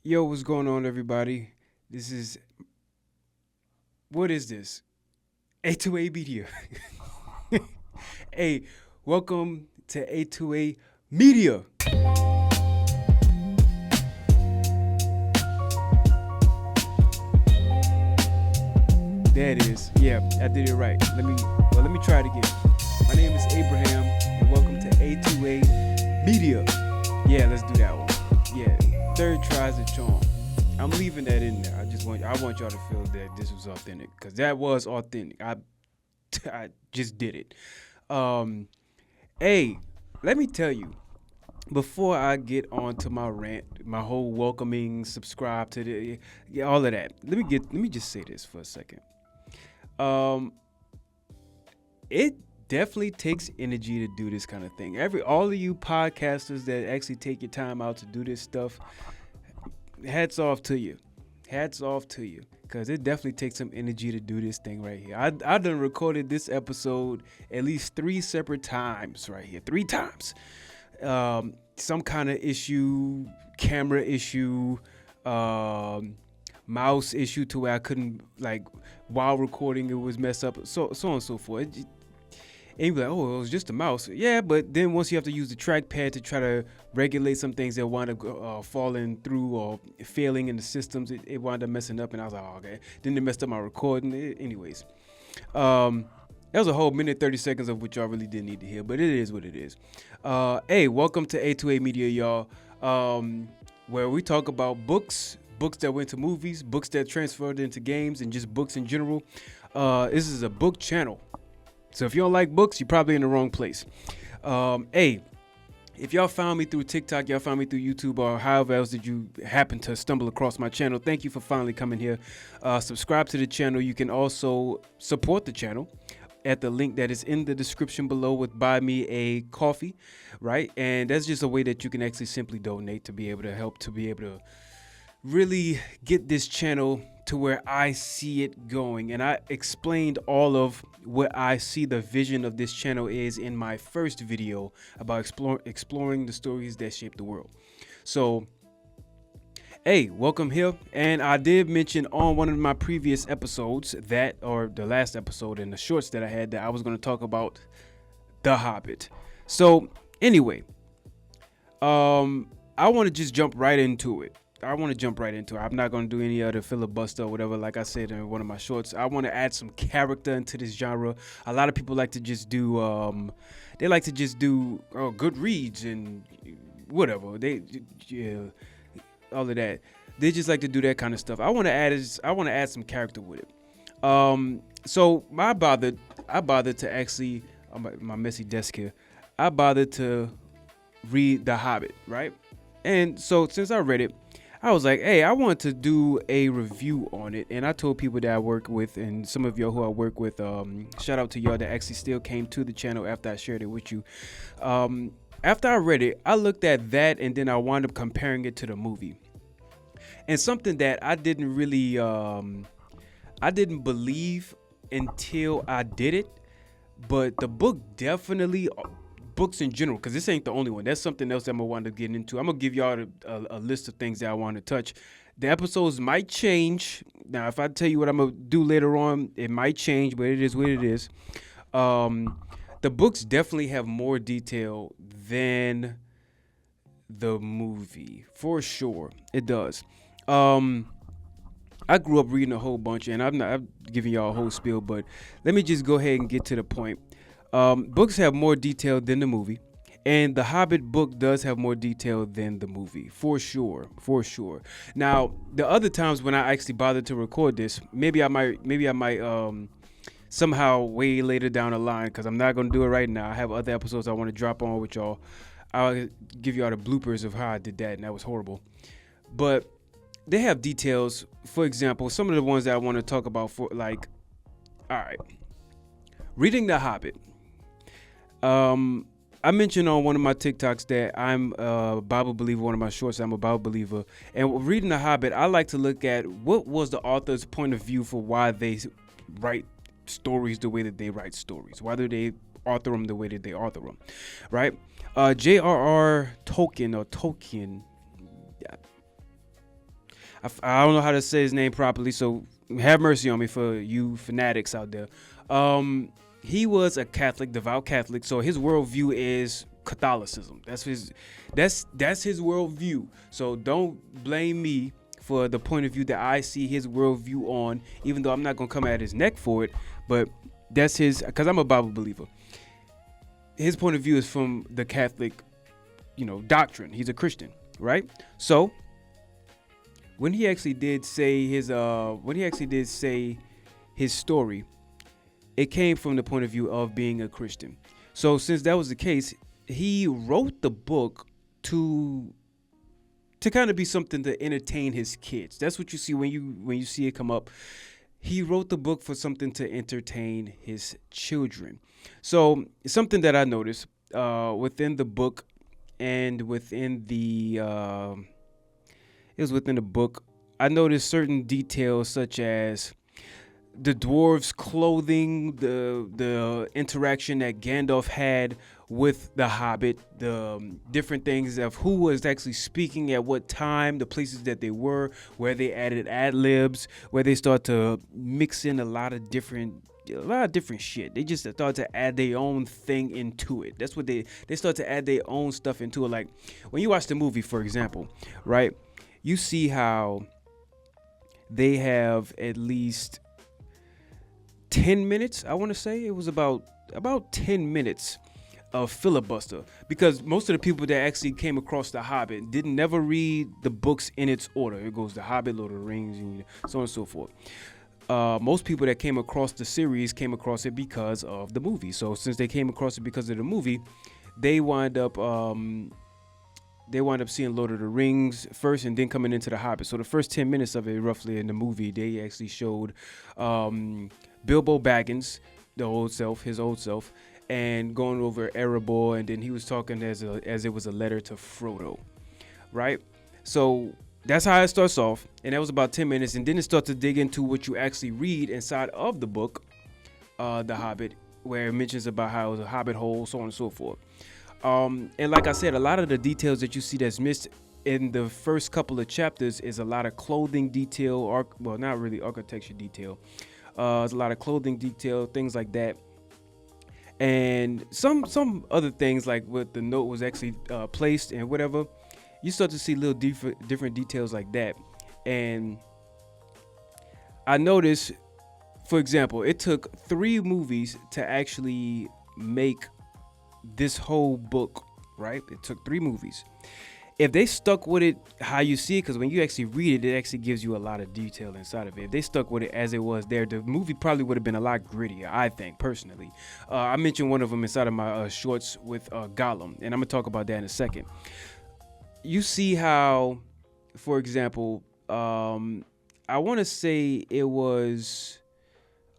Yo, what's going on, everybody? This is what is this? A2A Media. Hey, welcome to A2A Media. There it is. Yeah, I did it right. Let me try it again. My name is Abraham, and welcome to A2A Media. Yeah, let's do that one. Yeah, third tries the charm. I'm leaving that in there. I want y'all to feel that this was authentic because that was authentic. I just did it. Um, hey, let me tell you before I get on to my rant, my whole welcoming, subscribe to the, yeah, all of that. Let me just say this for a second. Um, it definitely takes energy to do this kind of thing. All of you podcasters that actually take your time out to do this stuff, hats off to you. Hats off to you. Because it definitely takes some energy to do this thing right here. I done recorded this episode at least 3 separate times right here. 3 times. Some kind of issue, camera issue, mouse issue to where I couldn't, like, while recording it was messed up. So on and so forth. And you'd be like, oh, it was just a mouse. Yeah, but then once you have to use the trackpad to try to regulate some things that wind up falling through or failing in the systems, it wound up messing up. And I was like, oh, okay. Then they messed up my recording. Anyways, that was a whole minute, 30 seconds of which y'all really didn't need to hear, but it is what it is. Hey, welcome to A2A Media, y'all, where we talk about books that went to movies, books that transferred into games, and just books in general. This is a book channel. So if you don't like books, you're probably in the wrong place. Hey, if y'all found me through TikTok, y'all found me through YouTube, or however else did you happen to stumble across my channel, thank you for finally coming here. Subscribe to the channel. You can also support the channel at the link that is in the description below with Buy Me a Coffee, right? And that's just a way that you can actually simply donate to be able to help, to be able to really get this channel to where I see it going. And I explained all of what I see the vision of this channel is in my first video about exploring the stories that shape the world. So, hey, welcome here. And I did mention on one of my previous episodes or the last episode in the shorts that I had, that I was going to talk about The Hobbit. So anyway, I want to just jump right into it. I'm not going to do any other filibuster or whatever. Like I said in one of my shorts, I want to add some character into this genre. A lot of people like to just do, good reads and whatever. All of that. They just like to do that kind of stuff. I want to add some character with it. So I bothered to actually, my messy desk here, I bothered to read The Hobbit, right? And so since I read it, I was like, hey, I want to do a review on it. And I told people that I work with, and some of y'all who I work with, shout out to y'all that actually still came to the channel after I shared it with you. After I read it, I looked at that, and then I wound up comparing it to the movie. And something that I didn't really, I didn't believe until I did it, but the book definitely, books in general, because this ain't the only one. That's something else that I'm gonna wind up getting into. I'm gonna give y'all a list of things that I want to touch. The episodes might change. Now, if I tell you what I'm gonna do later on, it might change, but it is what it is. The books definitely have more detail than the movie, for sure. It does. I grew up reading a whole bunch, and I'm giving y'all a whole spiel, but let me just go ahead and get to the point. Books have more detail than the movie, and the Hobbit book does have more detail than the movie, for sure. Now, the other times when I actually bothered to record this, maybe I might somehow way later down the line, because I'm not gonna do it right now. I have other episodes I want to drop on with y'all. I'll give y'all the bloopers of how I did that, and that was horrible. But they have details. For example, some of the ones that I want to talk about, for like, all right, reading The Hobbit. I mentioned on one of my TikToks that I'm a Bible believer. One of my shorts, I'm a Bible believer. And reading The Hobbit, I like to look at what was the author's point of view for why they write stories the way that they write stories. Why do they author them the way that they author them, right? J.R.R. Tolkien, I don't know how to say his name properly, so have mercy on me for you fanatics out there. Um, he was a Catholic, devout Catholic, so his worldview is Catholicism. That's his worldview. So don't blame me for the point of view that I see his worldview on, even though I'm not gonna come at his neck for it. But that's his, because I'm a Bible believer. His point of view is from the Catholic, doctrine. He's a Christian, right? So when he actually did say his story, it came from the point of view of being a Christian. So since that was the case, he wrote the book to kind of be something to entertain his kids. That's what you see when you see it come up. He wrote the book for something to entertain his children. So something that I noticed within the book and within the it was within the book, I noticed certain details such as the dwarves' clothing, the interaction that Gandalf had with the Hobbit, the different things of who was actually speaking at what time, the places that they were, where they added ad libs, where they start to mix in a lot of different shit. They just start to add their own thing into it. That's what they start to add their own stuff into it. Like when you watch the movie, for example, right? You see how they have at least 10 minutes. I want to say it was about 10 minutes of filibuster, because most of the people that actually came across the Hobbit didn't never read the books in its order. It goes the Hobbit, Lord of the Rings, and so on and so forth. Most people that came across the series came across it because of the movie. So since they came across it because of the movie, they wind up seeing Lord of the Rings first and then coming into the Hobbit. So the first 10 minutes of it, roughly in the movie, they actually showed Bilbo Baggins, his old self, and going over Erebor, and then he was talking as it was a letter to Frodo, right? So that's how it starts off, and that was about 10 minutes, and then it starts to dig into what you actually read inside of the book, The Hobbit, where it mentions about how it was a hobbit hole, so on and so forth. And like I said, a lot of the details that you see that's missed in the first couple of chapters is a lot of clothing detail, not really architecture detail. There's a lot of clothing detail, things like that. And some other things like what the note was actually placed and whatever. You start to see little different details like that. And I noticed, for example, it took 3 movies to actually make this whole book, right? It took 3 movies. If they stuck with it how you see it, because when you actually read it, it actually gives you a lot of detail inside of it. If they stuck with it as it was there, the movie probably would have been a lot grittier, I think, personally. I mentioned one of them inside of my shorts with Gollum, and I'm going to talk about that in a second. You see how, for example, I want to say it was...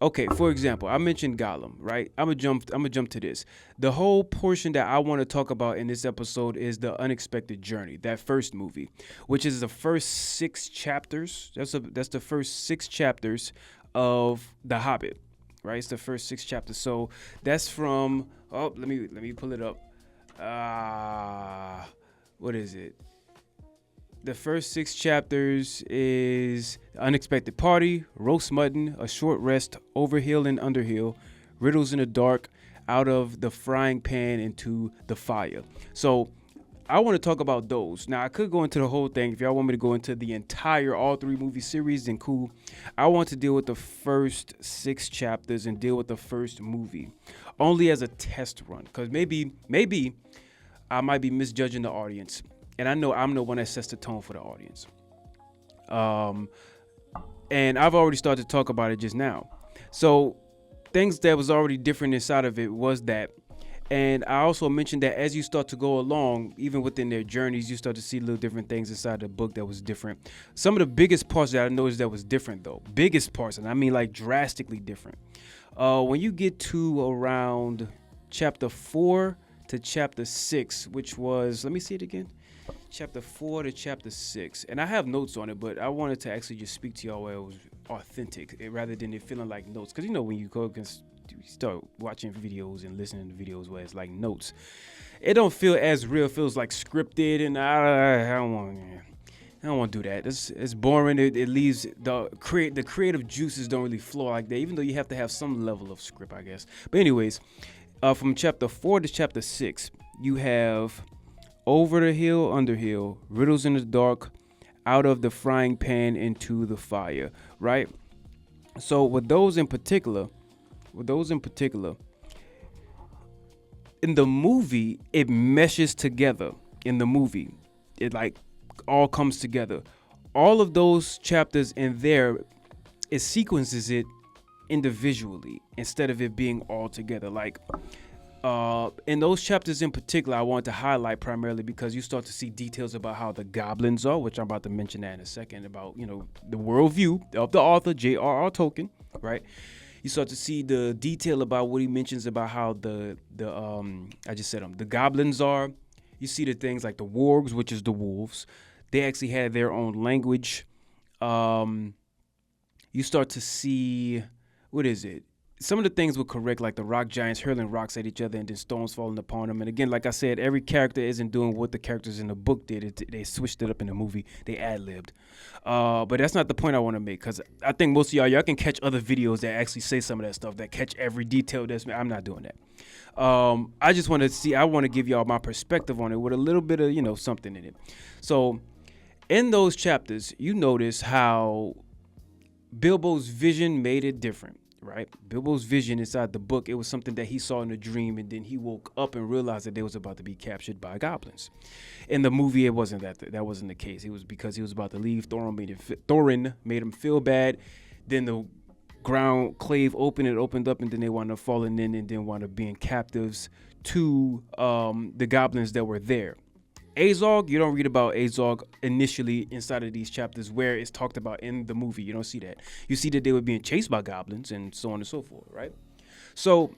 Okay, for example, I mentioned Gollum, right? I'm gonna jump to this. The whole portion that I want to talk about in this episode is the Unexpected Journey, that first movie, which is the first 6 chapters. That's the first 6 chapters of The Hobbit, right? It's the first 6 chapters. So that's from let me pull it up. What is it? The first 6 chapters is Unexpected Party, Roast Mutton, A Short Rest, Overhill and Underhill, Riddles in the Dark, Out of the Frying Pan into the Fire. So I want to talk about those. Now, I could go into the whole thing. If y'all want me to go into the entire all 3 movie series, then cool. I want to deal with the first 6 chapters and deal with the first movie, only as a test run, because maybe I might be misjudging the audience. And I know I'm the one that sets the tone for the audience. And I've already started to talk about it just now. So things that was already different inside of it was that. And I also mentioned that as you start to go along, even within their journeys, you start to see little different things inside the book that was different. Some of the biggest parts that I noticed that was different, though. Biggest parts, and I mean like drastically different. When you get to around chapter 4 to chapter 6, which was, let me see it again. Chapter 4 to chapter 6, and I have notes on it, but I wanted to actually just speak to y'all where it was authentic rather than it feeling like notes, because when you go and start watching videos and listening to videos where it's like notes, it don't feel as real. It feels like scripted, and I don't want I don't want to do that. It's boring. It leaves the creative juices don't really flow like that. Even though you have to have some level of script, I guess. But anyways, from chapter 4 to chapter 6, you have over the hill, under hill, riddles in the dark, out of the frying pan into the fire. Right. So with those in particular, in the movie, it meshes together. In the movie, it like all comes together. All of those chapters in there, it sequences it individually instead of it being all together. Like in those chapters in particular, I want to highlight primarily because you start to see details about how the goblins are, which I'm about to mention that in a second, about, you know, the worldview of the author, J.R.R. Tolkien, right? You start to see the detail about what he mentions about how the goblins are. You see the things like the wargs, which is the wolves. They actually had their own language. You start to see, what is it? Some of the things were correct, like the rock giants hurling rocks at each other and then stones falling upon them. And again, like I said, every character isn't doing what the characters in the book did. They switched it up in the movie. They ad-libbed. But that's not the point I want to make, because I think most of y'all can catch other videos that actually say some of that stuff, that catch every detail. I'm not doing that. I just want to see, I want to give y'all my perspective on it with a little bit of, you know, something in it. So in those chapters, you notice how Bilbo's vision made it different. Right, Bilbo's vision inside the book, it was something that he saw in a dream, and then he woke up and realized that they was about to be captured by goblins. In the movie, it wasn't that wasn't the case. It was because he was about to leave. Thorin made him feel bad. Then the ground clave opened up, and then they wound up falling in, and then wound up being captives to the goblins that were there. Azog, you don't read about Azog initially inside of these chapters where it's talked about in the movie. You don't see that. You see that they were being chased by goblins and so on and so forth, right? So,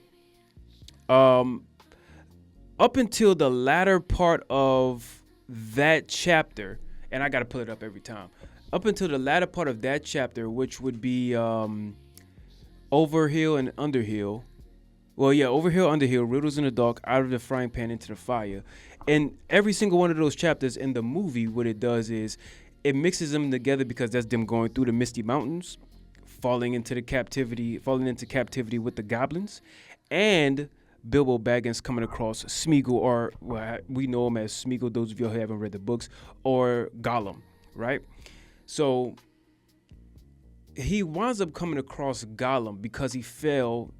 up until the latter part of that chapter, and I got to pull it up every time, up until the latter part of that chapter, which would be over hill and under hill. Well, yeah, over hill, under hill, riddles in the dark, out of the frying pan into the fire. And every single one of those chapters in the movie, what it does is it mixes them together because that's them going through the Misty Mountains, falling into captivity with the goblins, and Bilbo Baggins coming across Smeagol, or we know him as Smeagol, those of you who haven't read the books, or Gollum, right? So he winds up coming across Gollum because he fell.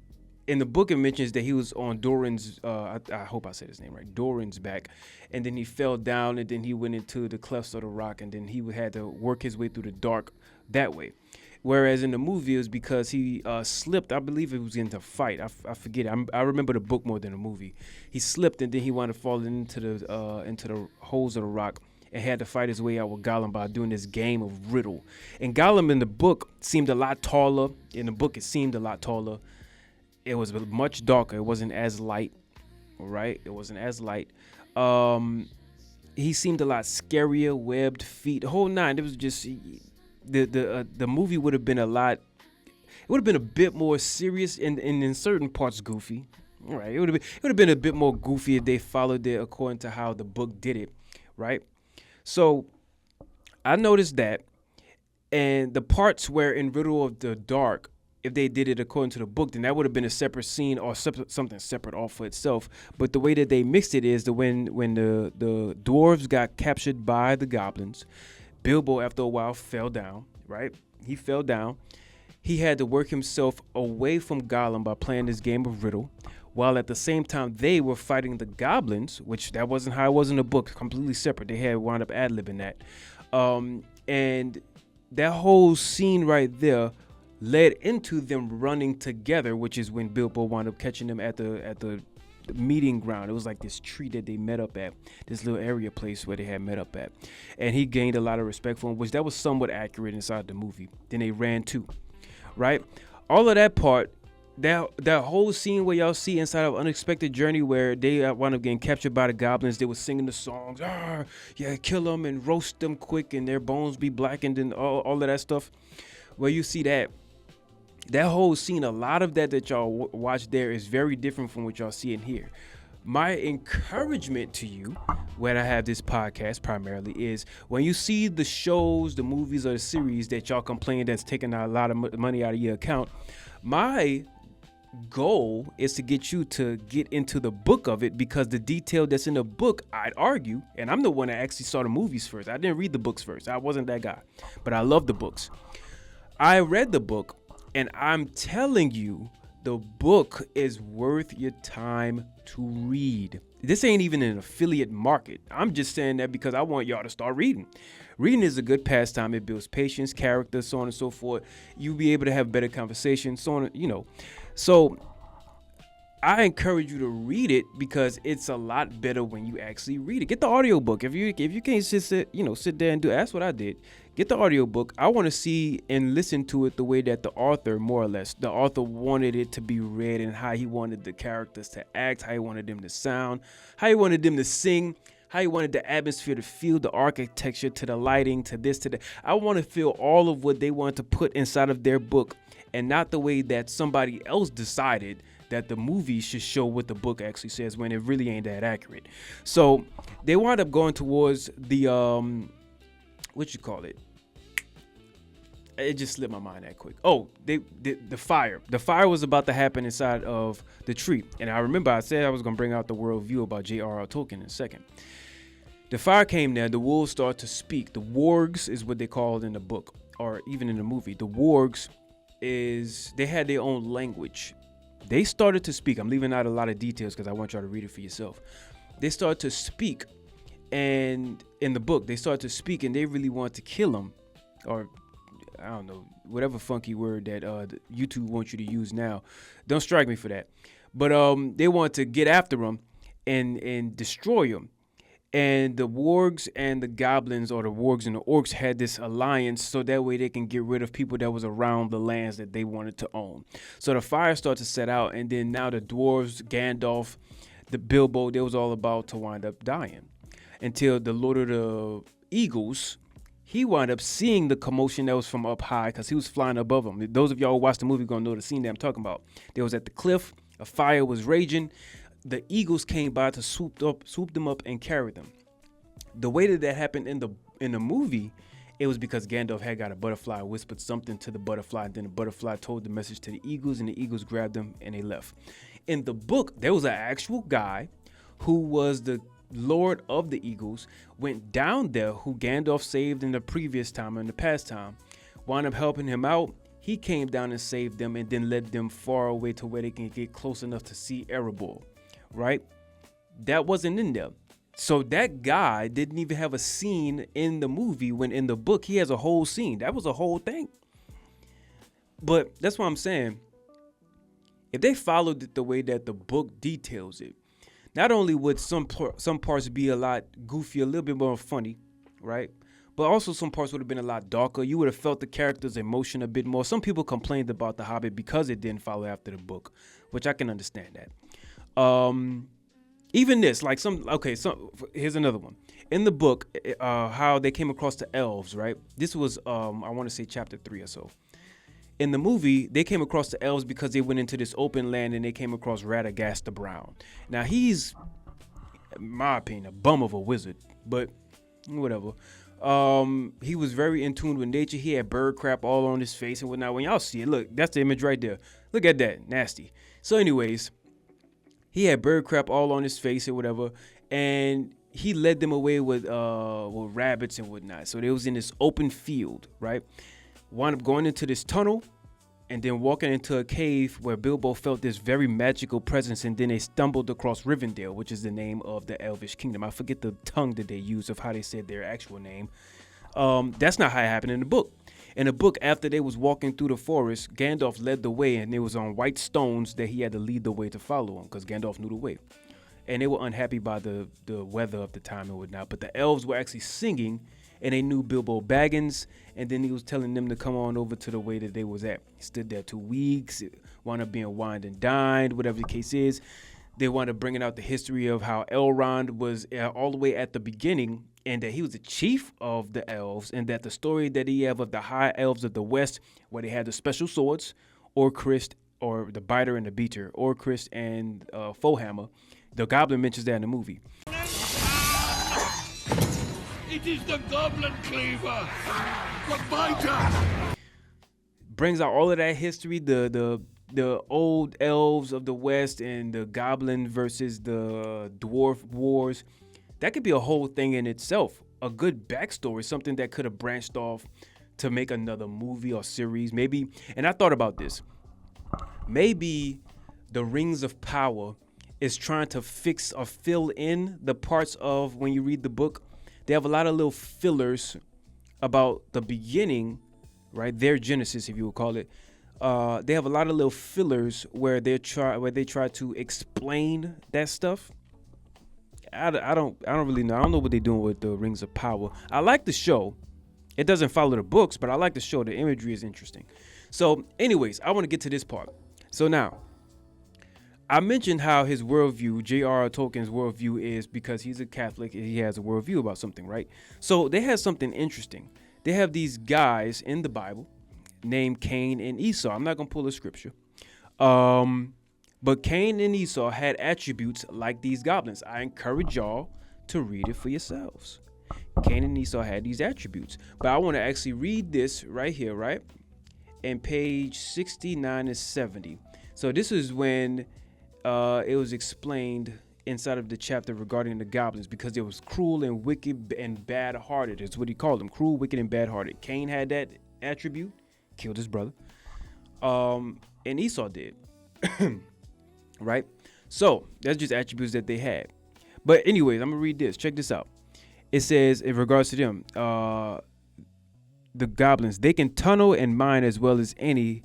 In the book, it mentions that he was on Doran's, I hope I said his name right, Doran's back, and then he fell down, and then he went into the clefts of the rock, and then he had to work his way through the dark that way. Whereas in the movie, it was because he slipped. I believe it was into fight. I forget. I remember the book more than the movie. He slipped, and then he wound up falling into the holes of the rock and had to fight his way out with Gollum by doing this game of riddle. And Gollum in the book seemed a lot taller. In the book, it seemed a lot taller. It was much darker. It wasn't as light, right? It wasn't as light. He seemed a lot scarier, webbed feet, the whole nine. It was just the movie would have been a lot. It would have been a bit more serious and in certain parts goofy. All right, it would have been a bit more goofy if they followed it according to how the book did it, right? So I noticed that, and the parts where in Riddle of the Dark, if they did it according to the book, then that would have been a separate scene or something separate all for itself. But the way that they mixed it is that when the dwarves got captured by the goblins, Bilbo, after a while, fell down, right? He fell down. He had to work himself away from Gollum by playing this game of riddle, while at the same time they were fighting the goblins, which that wasn't how it was in the book, completely separate. They had wound up ad-libbing that. And that whole scene right there led into them running together, which is when Bilbo wound up catching them at the meeting ground. It was like this tree that they met up at, this little area place where they had met up at. And he gained a lot of respect for him, which that was somewhat accurate inside the movie. Then they ran too, right? All of that part, that whole scene where y'all see inside of Unexpected Journey where they wound up getting captured by the goblins, they were singing the songs, yeah, kill them and roast them quick and their bones be blackened and all of that stuff. Where you see that whole scene, a lot of that y'all watch there is very different from what y'all see in here. My encouragement to you when I have this podcast primarily is when you see the shows, the movies, or the series that y'all complain that's taking a lot of money out of your account. My goal is to get you to get into the book of it, because the detail that's in the book, I'd argue, and I'm the one that actually saw the movies first. I didn't read the books first. I wasn't that guy, but I love the books. I read the book, and I'm telling you, the book is worth your time to read. This ain't even an affiliate market. I'm just saying that because I want y'all to start reading. Reading is a good pastime. It builds patience, character, so on and so forth. You'll be able to have better conversations, so on, So I encourage you to read it because it's a lot better when you actually read it. Get the audiobook. If you can't sit there and do it, that's what I did. Get the audiobook. I want to see and listen to it the way that the author, more or less, the author wanted it to be read, and how he wanted the characters to act, how he wanted them to sound, how he wanted them to sing, how he wanted the atmosphere to feel, the architecture, to the lighting, to this, to that. I want to feel all of what they wanted to put inside of their book, and not the way that somebody else decided that the movie should show what the book actually says, when it really ain't that accurate. So they wound up going towards the it just slipped my mind that quick. Oh, the fire. The fire was about to happen inside of the tree. And I remember I said I was going to bring out the worldview about J.R.R. Tolkien in a second. The fire came there. The wolves started to speak. The wargs is what they called in the book, or even in the movie. The wargs they had their own language. They started to speak. I'm leaving out a lot of details because I want y'all to read it for yourself. They started to speak. And in the book, they started to speak, and they really wanted to kill him, or I don't know, whatever funky word that YouTube wants you to use now. Don't strike me for that. But they want to get after him and destroy him. And the wargs and the goblins, or the wargs and the orcs, had this alliance so that way they can get rid of people that was around the lands that they wanted to own. So the fire started to set out, and then now the dwarves, Gandalf, the Bilbo, they was all about to wind up dying. Until the Lord of the Eagles, he wound up seeing the commotion that was from up high, because he was flying above them. Those of y'all who watched the movie gonna know the scene that I'm talking about. They was at the cliff, a fire was raging. The eagles came by to swoop them up and carry them. The way that happened in the movie, it was because Gandalf had got a butterfly, whispered something to the butterfly, and then the butterfly told the message to the eagles, and the eagles grabbed them and they left. In the book, there was an actual guy who was the Lord of the Eagles, went down there, who Gandalf saved in the previous time, in the past time, wound up helping him out. He came down and saved them, and then led them far away to where they can get close enough to see Erebor, right? That wasn't in there. So that guy didn't even have a scene in the movie, when in the book he has a whole scene. That was a whole thing. But that's what I'm saying. If they followed it the way that the book details it, not only would some parts be a lot goofy, a little bit more funny, right? But also some parts would have been a lot darker. You would have felt the character's emotion a bit more. Some people complained about The Hobbit because it didn't follow after the book, which I can understand that. Even this, here's another one. In the book, how they came across the elves, right? This was, I want to say chapter 3 or so. In the movie, they came across the elves because they went into this open land and they came across Radagast the Brown. Now, he's, in my opinion, a bum of a wizard, but whatever. He was very in tune with nature. He had bird crap all on his face and whatnot. When y'all see it, look, that's the image right there. Look at that, nasty. So anyways, he had bird crap all on his face and whatever, and he led them away with rabbits and whatnot. So they was in this open field, right? Wound up going into this tunnel and then walking into a cave where Bilbo felt this very magical presence, and then they stumbled across Rivendell, which is the name of the Elvish kingdom. I forget the tongue that they use of how they said their actual name. That's not how it happened in the book. In the book, after they was walking through the forest, Gandalf led the way, and it was on white stones that he had to lead the way to follow him, because Gandalf knew the way. And they were unhappy by the weather of the time and whatnot. But the elves were actually singing, and they knew Bilbo Baggins, and then he was telling them to come on over to the way that they was at. He stood there 2 weeks, wound up being wined and dined, whatever the case is. They wound up bringing out the history of how Elrond was all the way at the beginning, and that he was the chief of the elves, and that the story that he have of the high elves of the west, where they had the special swords, Orcrist, or the biter and the beater, Orcrist and Foehammer. The goblin mentions that in the movie. It is the Goblin Cleaver, the fighter. Brings out all of that history, the old elves of the West and the goblin versus the dwarf wars. That could be a whole thing in itself. A good backstory, something that could have branched off to make another movie or series. Maybe, and I thought about this. Maybe the Rings of Power is trying to fix or fill in the parts of when you read the book. They have a lot of little fillers about the beginning, right? Their Genesis, if you would call it. They have a lot of little fillers where they try to explain that stuff. I don't really know. I don't know what they're doing with the Rings of Power. I like the show. It doesn't follow the books, but I like the show. The imagery is interesting. So, anyways, I want to get to this part. So now, I mentioned how his worldview, J.R.R. Tolkien's worldview, is because he's a Catholic and he has a worldview about something, right? So they have something interesting. They have these guys in the Bible named Cain and Esau. I'm not going to pull a scripture. But Cain and Esau had attributes like these goblins. I encourage y'all to read it for yourselves. Cain and Esau had these attributes. But I want to actually read this right here, right? In page 69 and 70. So this is when it was explained inside of the chapter regarding the goblins, because they was cruel and wicked and bad-hearted. Is what he called them. Cruel, wicked, and bad-hearted. Cain had that attribute. Killed his brother. And Esau did. Right? So that's just attributes that they had. But anyways, I'm gonna read this. Check this out. It says in regards to them, the goblins, they can tunnel and mine as well as any,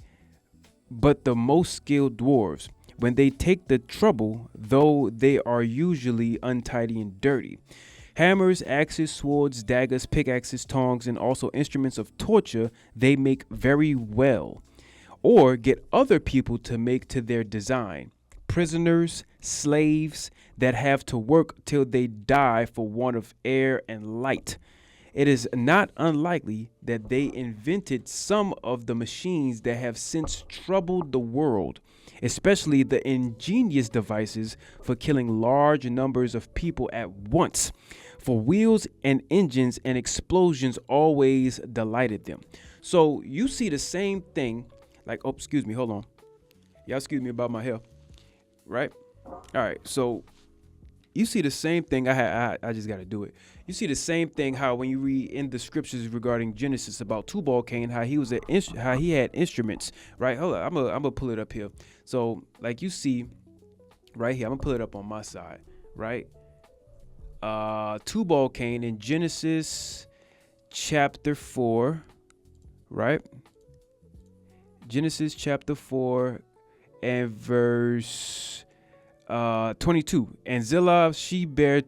but the most skilled dwarves, when they take the trouble, though they are usually untidy and dirty. Hammers, axes, swords, daggers, pickaxes, tongs, and also instruments of torture they make very well, or get other people to make to their design. Prisoners, slaves that have to work till they die for want of air and light. It is not unlikely that they invented some of the machines that have since troubled the world, especially the ingenious devices for killing large numbers of people at once. For wheels and engines and explosions always delighted them. So you see the same thing, like, oh, excuse me, hold on. Y'all excuse me about my hair. Right? All right. So you see the same thing. I just got to do it. You see the same thing how when you read in the scriptures regarding Genesis about Tubal-Cain, how he had instruments, right? Hold on. I'm gonna pull it up here. So like you see right here, I'm gonna pull it up on my side, right? Tubal-Cain in Genesis chapter 4, right? Genesis chapter 4 and verse 22. And Zillah, she bare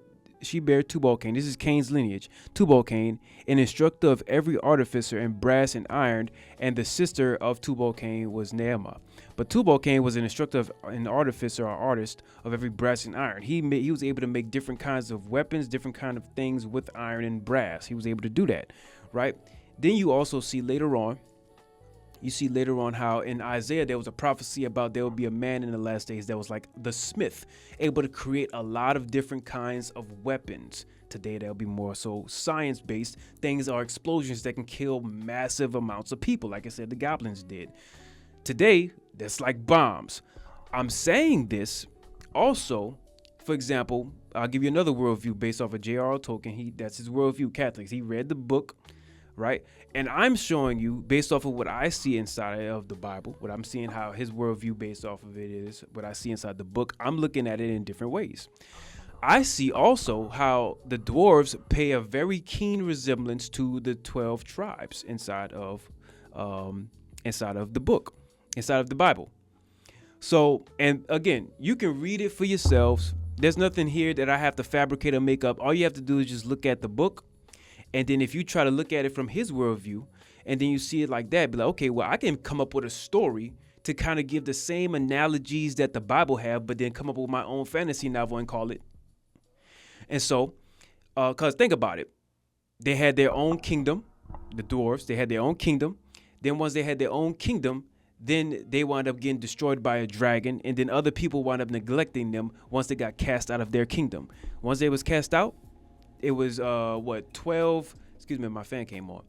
Tubal-Cain. This is Cain's lineage. Tubal-Cain, an instructor of every artificer in brass and iron, and the sister of Tubal-Cain was Naamah. But Tubal-Cain was an instructor of an artificer or artist of every brass and iron. He was able to make different kinds of weapons, different kind of things with iron and brass. He was able to do that, right? Then you also see later on how in Isaiah there was a prophecy about there will be a man in the last days that was like the smith, able to create a lot of different kinds of weapons. Today there'll be more so science-based things, are explosions that can kill massive amounts of people, like I said the goblins did. Today that's like bombs. I'm saying this also, for example, I'll give you another worldview based off of J.R.R. Tolkien. That's his worldview, Catholics. He read the book, right? And I'm showing you based off of what I see inside of the Bible, what I'm seeing how his worldview based off of it is, what I see inside the book. I'm looking at it in different ways. I see also how the dwarves pay a very keen resemblance to the 12 tribes inside of the book, inside of the Bible. So, and again, you can read it for yourselves. There's nothing here that I have to fabricate or make up. All you have to do is just look at the book. And then if you try to look at it from his worldview, and then you see it like that, be like, okay, well, I can come up with a story to kind of give the same analogies that the Bible have, but then come up with my own fantasy novel and call it. And so, because think about it. They had their own kingdom, the dwarves, they had their own kingdom. Then once they had their own kingdom, then they wound up getting destroyed by a dragon, and then other people wound up neglecting them once they got cast out of their kingdom. Once they was cast out, it was 12. Excuse me, my fan came on.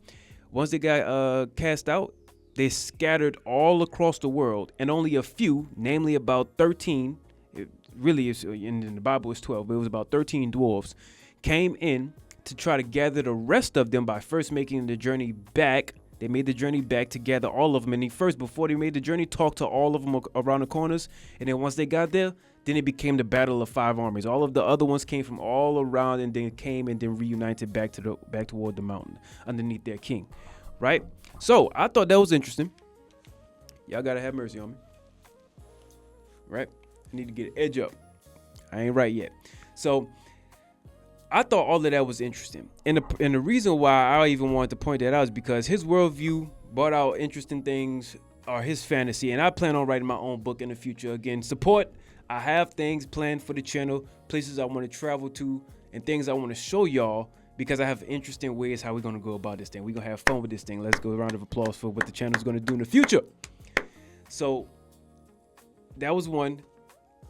Once they got cast out, they scattered all across the world, and only a few, namely about 13. It really is in the Bible it's 12, but it was about 13 dwarves, came in to try to gather the rest of them by first making the journey back. They made the journey back to gather all of them, and before they made the journey, talked to all of them around the corners, and then once they got there, then it became the Battle of Five Armies. All of the other ones came from all around, and then came and then reunited back toward the mountain underneath their king, right? So I thought that was interesting. Y'all gotta have mercy on me, right? I need to get an edge up. I ain't right yet. So I thought all of that was interesting. And the reason why I even wanted to point that out is because his worldview brought out interesting things, or his fantasy. And I plan on writing my own book in the future. Again, support. I have things planned for the channel, places I want to travel to, and things I want to show y'all, because I have interesting ways how we're going to go about this thing. We're going to have fun with this thing. Let's go. A round of applause for what the channel's going to do in the future. So that was one.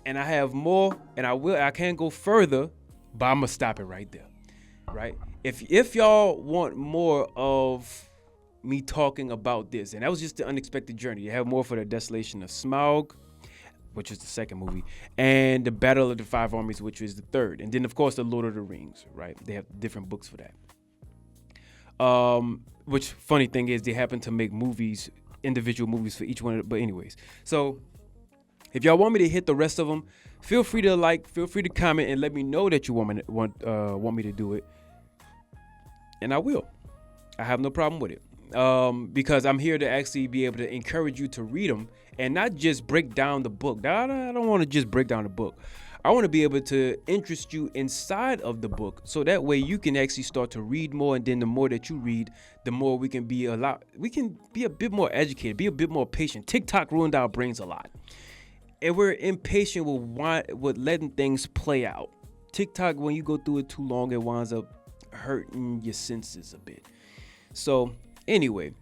And I have more, and I can go further, but I'm gonna stop it right there, right? If y'all want more of me talking about this, and that was just the unexpected journey. You have more for the Desolation of Smaug, which is the second movie, and the Battle of the Five Armies, which is the third, and then of course the Lord of the Rings, right? They have different books for that. Which funny thing is they happen to make movies, individual movies for each one. But anyways, so if y'all want me to hit the rest of them, feel free to like, feel free to comment, and let me know that you want me to do it, and I will. I have no problem with it, because I'm here to actually be able to encourage you to read them and not just break down the book. I don't want to just break down the book. I want to be able to interest you inside of the book, so that way you can actually start to read more, and then the more that you read, the more we can be a bit more educated, be a bit more patient. TikTok ruined our brains a lot. And we're impatient with letting things play out. TikTok, when you go through it too long, it winds up hurting your senses a bit. So anyway,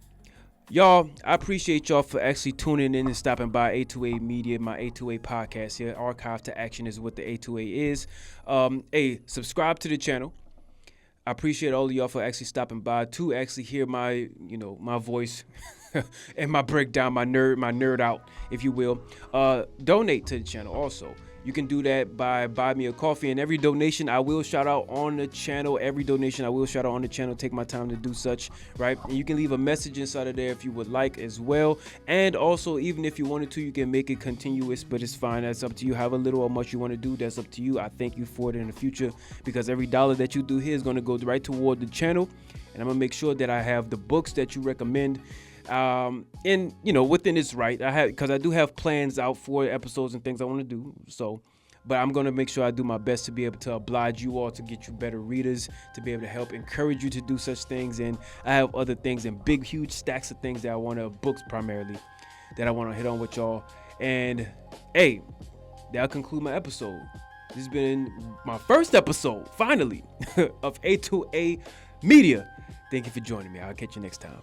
y'all, I appreciate y'all for actually tuning in and stopping by A2A Media, my A2A podcast here. Archive to Action is what the A2A is. Hey, subscribe to the channel. I appreciate all of y'all for actually stopping by to actually hear my voice and my breakdown, my nerd out, if you will. Donate to the channel also. You can do that by buy me a coffee, and every donation I will shout out on the channel. Take my time to do such, right? And you can leave a message inside of there if you would like as well. And also, even if you wanted to, you can make it continuous, but it's fine. That's up to you. However little or much you want to do, that's up to you. I thank you for it in the future, because every dollar that you do here is going to go right toward the channel. And I'm going to make sure that I have the books that you recommend. And within its right, because I do have plans out for episodes and things I want to do. So, but I'm going to make sure I do my best to be able to oblige you all, to get you better readers, to be able to help encourage you to do such things. And I have other things and big, huge stacks of things that I want to, books primarily, that I want to hit on with y'all. And hey, that'll conclude my episode. This has been my first episode, finally, of A2A Media. Thank you for joining me. I'll catch you next time.